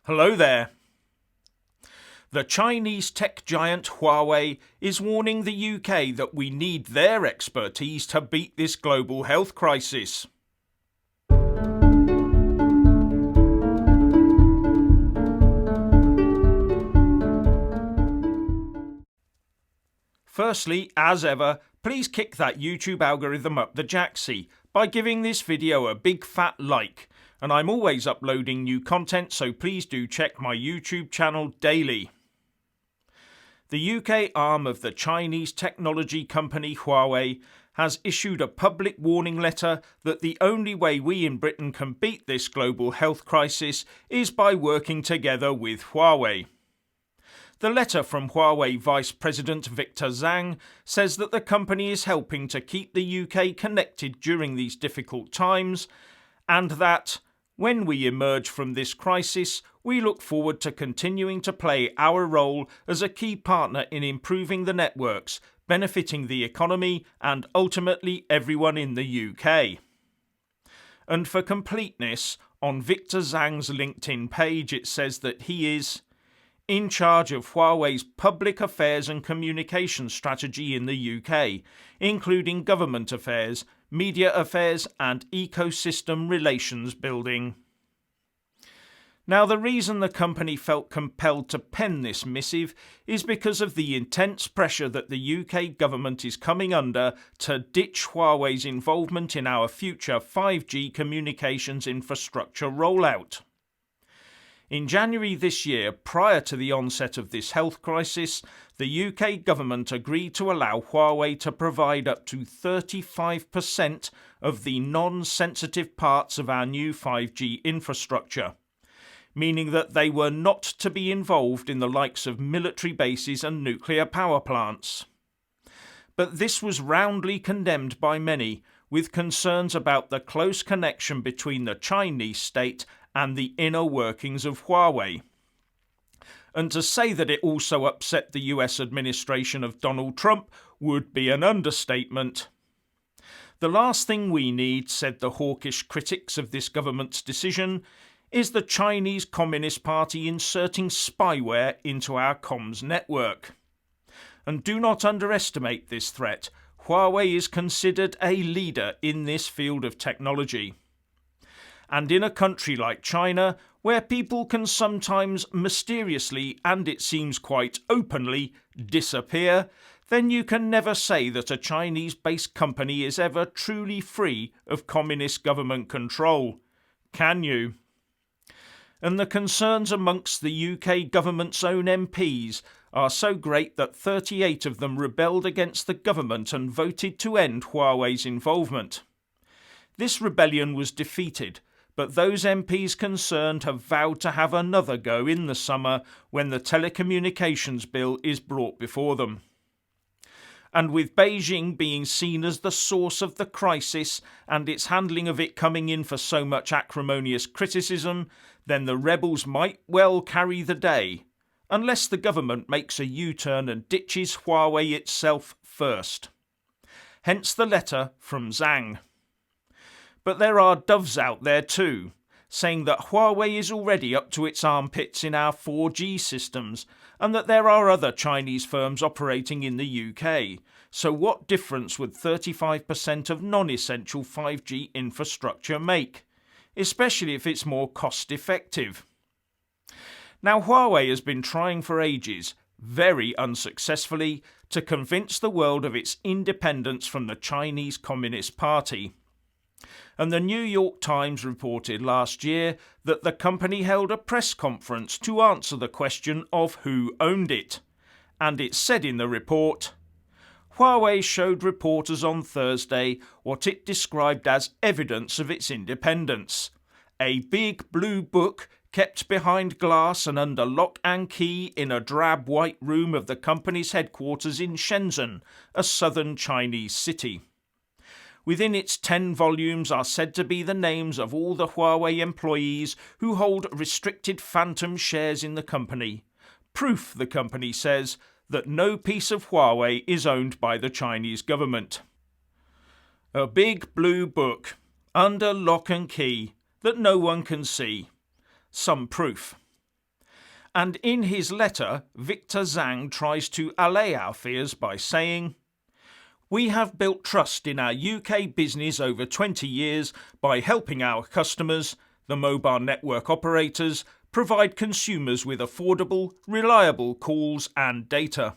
Hello there. The Chinese tech giant Huawei is warning the UK that we need their expertise to beat this global health crisis. Firstly, as ever, please kick that YouTube algorithm up the jacksie by giving this video a big fat like. And I'm always uploading new content, so please do check my YouTube channel daily. The UK arm of the Chinese technology company Huawei has issued a public warning letter that the only way we in Britain can beat this global health crisis is by working together with Huawei. The letter from Huawei Vice President Victor Zhang says that the company is helping to keep the UK connected during these difficult times, and that when we emerge from this crisis, we look forward to continuing to play our role as a key partner in improving the networks, benefiting the economy and ultimately everyone in the UK. And for completeness, on Victor Zhang's LinkedIn page it says that he is in charge of Huawei's public affairs and communication strategy in the UK, including government affairs, media affairs and ecosystem relations building. Now, the reason the company felt compelled to pen this missive is because of the intense pressure that the UK government is coming under to ditch Huawei's involvement in our future 5G communications infrastructure rollout. In January this year, prior to the onset of this health crisis, the UK government agreed to allow Huawei to provide up to 35% of the non-sensitive parts of our new 5G infrastructure, meaning that they were not to be involved in the likes of military bases and nuclear power plants. But this was roundly condemned by many, with concerns about the close connection between the Chinese state and the inner workings of Huawei. And to say that it also upset the US administration of Donald Trump would be an understatement. The last thing we need, said the hawkish critics of this government's decision, is the Chinese Communist Party inserting spyware into our comms network. And do not underestimate this threat. Huawei is considered a leader in this field of technology. And in a country like China, where people can sometimes mysteriously, and it seems quite openly, disappear, then you can never say that a Chinese-based company is ever truly free of communist government control. Can you? And the concerns amongst the UK government's own MPs are so great that 38 of them rebelled against the government and voted to end Huawei's involvement. This rebellion was defeated, but those MPs concerned have vowed to have another go in the summer when the telecommunications bill is brought before them. And with Beijing being seen as the source of the crisis and its handling of it coming in for so much acrimonious criticism, then the rebels might well carry the day, unless the government makes a U-turn and ditches Huawei itself first. Hence the letter from Zhang. But there are doves out there too, saying that Huawei is already up to its armpits in our 4G systems, and that there are other Chinese firms operating in the UK. So what difference would 35% of non-essential 5G infrastructure make, especially if it's more cost-effective? Now, Huawei has been trying for ages, very unsuccessfully, to convince the world of its independence from the Chinese Communist Party. And the New York Times reported last year that the company held a press conference to answer the question of who owned it. And it said in the report, Huawei showed reporters on Thursday what it described as evidence of its independence. A big blue book kept behind glass and under lock and key in a drab white room of the company's headquarters in Shenzhen, a southern Chinese city. Within its 10 volumes are said to be the names of all the Huawei employees who hold restricted phantom shares in the company. Proof, the company says, that no piece of Huawei is owned by the Chinese government. A big blue book, under lock and key, that no one can see. Some proof. And in his letter, Victor Zhang tries to allay our fears by saying, "We have built trust in our UK business over 20 years by helping our customers, the mobile network operators, provide consumers with affordable, reliable calls and data."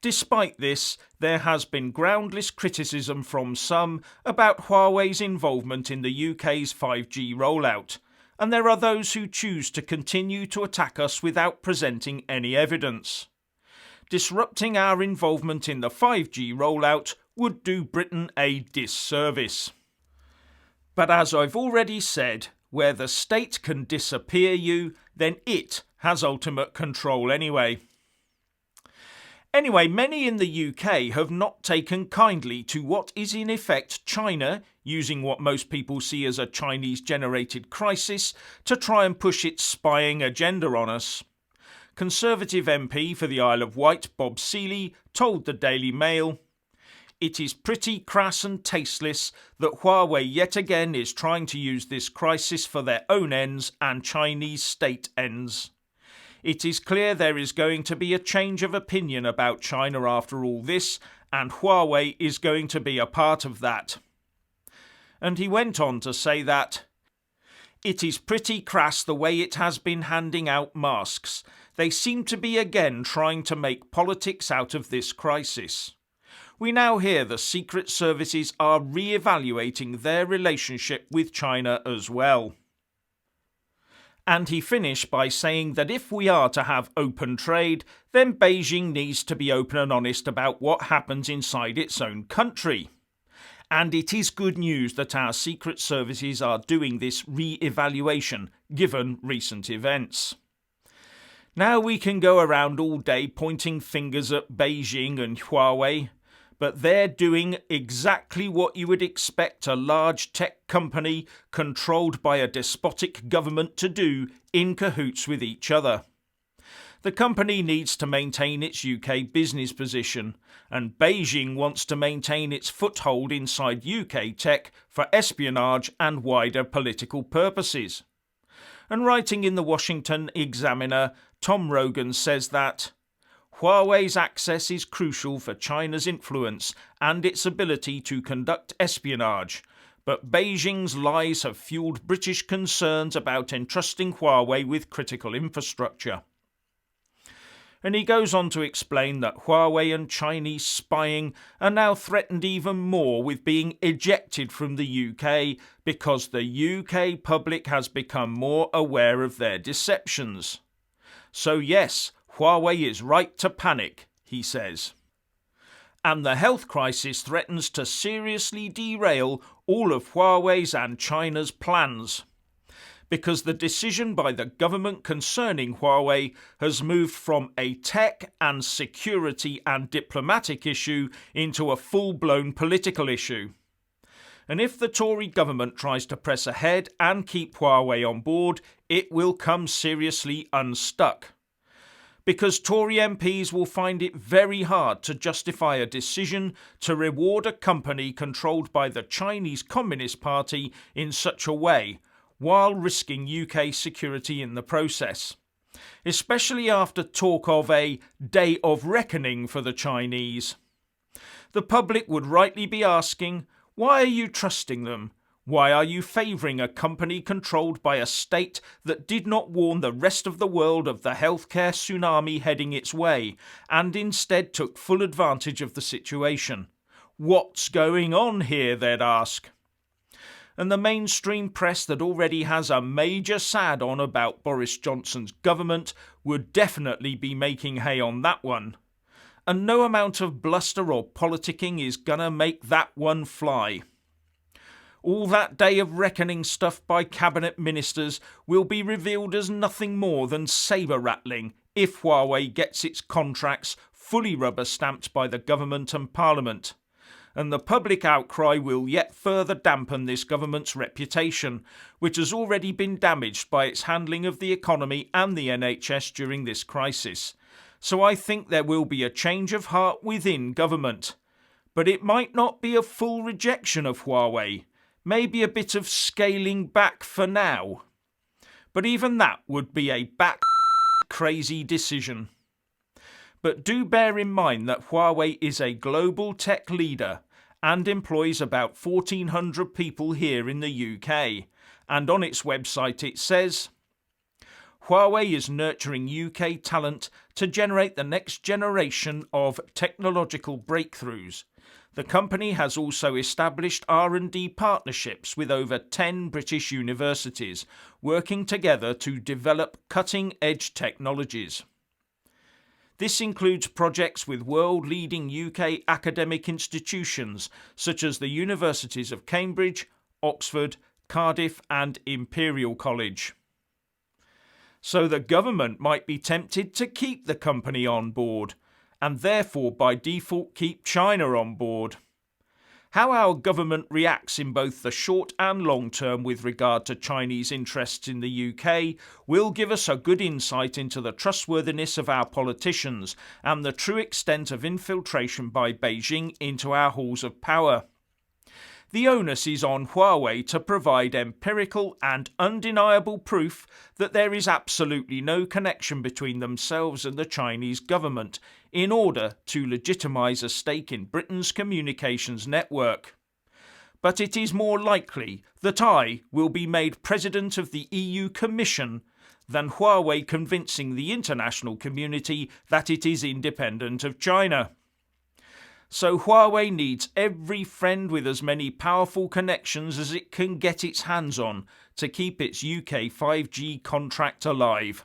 Despite this, there has been groundless criticism from some about Huawei's involvement in the UK's 5G rollout, and there are those who choose to continue to attack us without presenting any evidence. Disrupting our involvement in the 5G rollout would do Britain a disservice. But as I've already said, where the state can disappear you, then it has ultimate control anyway. Anyway, many in the UK have not taken kindly to what is in effect China using what most people see as a Chinese-generated crisis to try and push its spying agenda on us. Conservative MP for the Isle of Wight, Bob Seeley, told the Daily Mail, "It is pretty crass and tasteless that Huawei yet again is trying to use this crisis for their own ends and Chinese state ends. It is clear there is going to be a change of opinion about China after all this, and Huawei is going to be a part of that." And he went on to say that, "It is pretty crass the way it has been handing out masks. They seem to be again trying to make politics out of this crisis. We now hear the secret services are re-evaluating their relationship with China as well." And he finished by saying that if we are to have open trade, then Beijing needs to be open and honest about what happens inside its own country. And it is good news that our secret services are doing this re-evaluation, given recent events. Now we can go around all day pointing fingers at Beijing and Huawei, but they're doing exactly what you would expect a large tech company controlled by a despotic government to do in cahoots with each other. The company needs to maintain its UK business position, and Beijing wants to maintain its foothold inside UK tech for espionage and wider political purposes. And writing in the Washington Examiner, Tom Rogan says that Huawei's access is crucial for China's influence and its ability to conduct espionage, but Beijing's lies have fueled British concerns about entrusting Huawei with critical infrastructure. And he goes on to explain that Huawei and Chinese spying are now threatened even more with being ejected from the UK because the UK public has become more aware of their deceptions. So yes, Huawei is right to panic, he says. And the health crisis threatens to seriously derail all of Huawei's and China's plans, because the decision by the government concerning Huawei has moved from a tech and security and diplomatic issue into a full-blown political issue. And if the Tory government tries to press ahead and keep Huawei on board, it will come seriously unstuck. Because Tory MPs will find it very hard to justify a decision to reward a company controlled by the Chinese Communist Party in such a way, while risking UK security in the process. Especially after talk of a day of reckoning for the Chinese. The public would rightly be asking, why are you trusting them? Why are you favouring a company controlled by a state that did not warn the rest of the world of the healthcare tsunami heading its way, and instead took full advantage of the situation? What's going on here, they'd ask. And the mainstream press that already has a major sad on about Boris Johnson's government would definitely be making hay on that one. And no amount of bluster or politicking is gonna make that one fly. All that day of reckoning stuff by cabinet ministers will be revealed as nothing more than sabre-rattling if Huawei gets its contracts fully rubber-stamped by the government and parliament. And the public outcry will yet further dampen this government's reputation, which has already been damaged by its handling of the economy and the NHS during this crisis. So I think there will be a change of heart within government. But it might not be a full rejection of Huawei. Maybe a bit of scaling back for now. But even that would be a back crazy decision. But do bear in mind that Huawei is a global tech leader and employs about 1,400 people here in the UK. And on its website it says, Huawei is nurturing UK talent to generate the next generation of technological breakthroughs. The company has also established R&D partnerships with over 10 British universities, working together to develop cutting-edge technologies. This includes projects with world-leading UK academic institutions such as the Universities of Cambridge, Oxford, Cardiff and Imperial College. So the government might be tempted to keep the company on board, and therefore by default keep China on board. How our government reacts in both the short and long term with regard to Chinese interests in the UK will give us a good insight into the trustworthiness of our politicians and the true extent of infiltration by Beijing into our halls of power. The onus is on Huawei to provide empirical and undeniable proof that there is absolutely no connection between themselves and the Chinese government in order to legitimise a stake in Britain's communications network. But it is more likely that I will be made president of the EU Commission than Huawei convincing the international community that it is independent of China. So Huawei needs every friend with as many powerful connections as it can get its hands on to keep its UK 5G contract alive.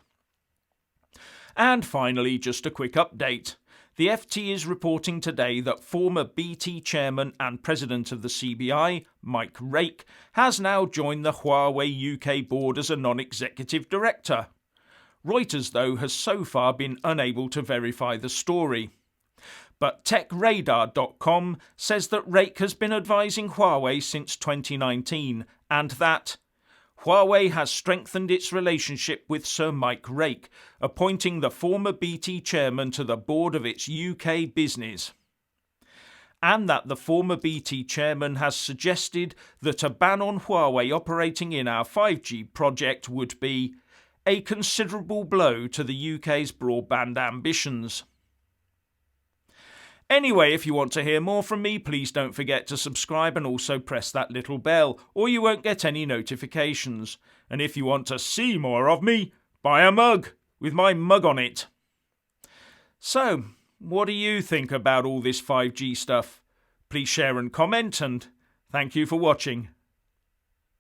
And finally, just a quick update. The FT is reporting today that former BT chairman and president of the CBI, Mike Rake, has now joined the Huawei UK board as a non-executive director. Reuters, though, has so far been unable to verify the story. But TechRadar.com says that Rake has been advising Huawei since 2019 and that Huawei has strengthened its relationship with Sir Mike Rake, appointing the former BT chairman to the board of its UK business. And that the former BT chairman has suggested that a ban on Huawei operating in our 5G project would be a considerable blow to the UK's broadband ambitions. Anyway, if you want to hear more from me, please don't forget to subscribe and also press that little bell, or you won't get any notifications. And if you want to see more of me, buy a mug with my mug on it. So, what do you think about all this 5G stuff? Please share and comment, and thank you for watching.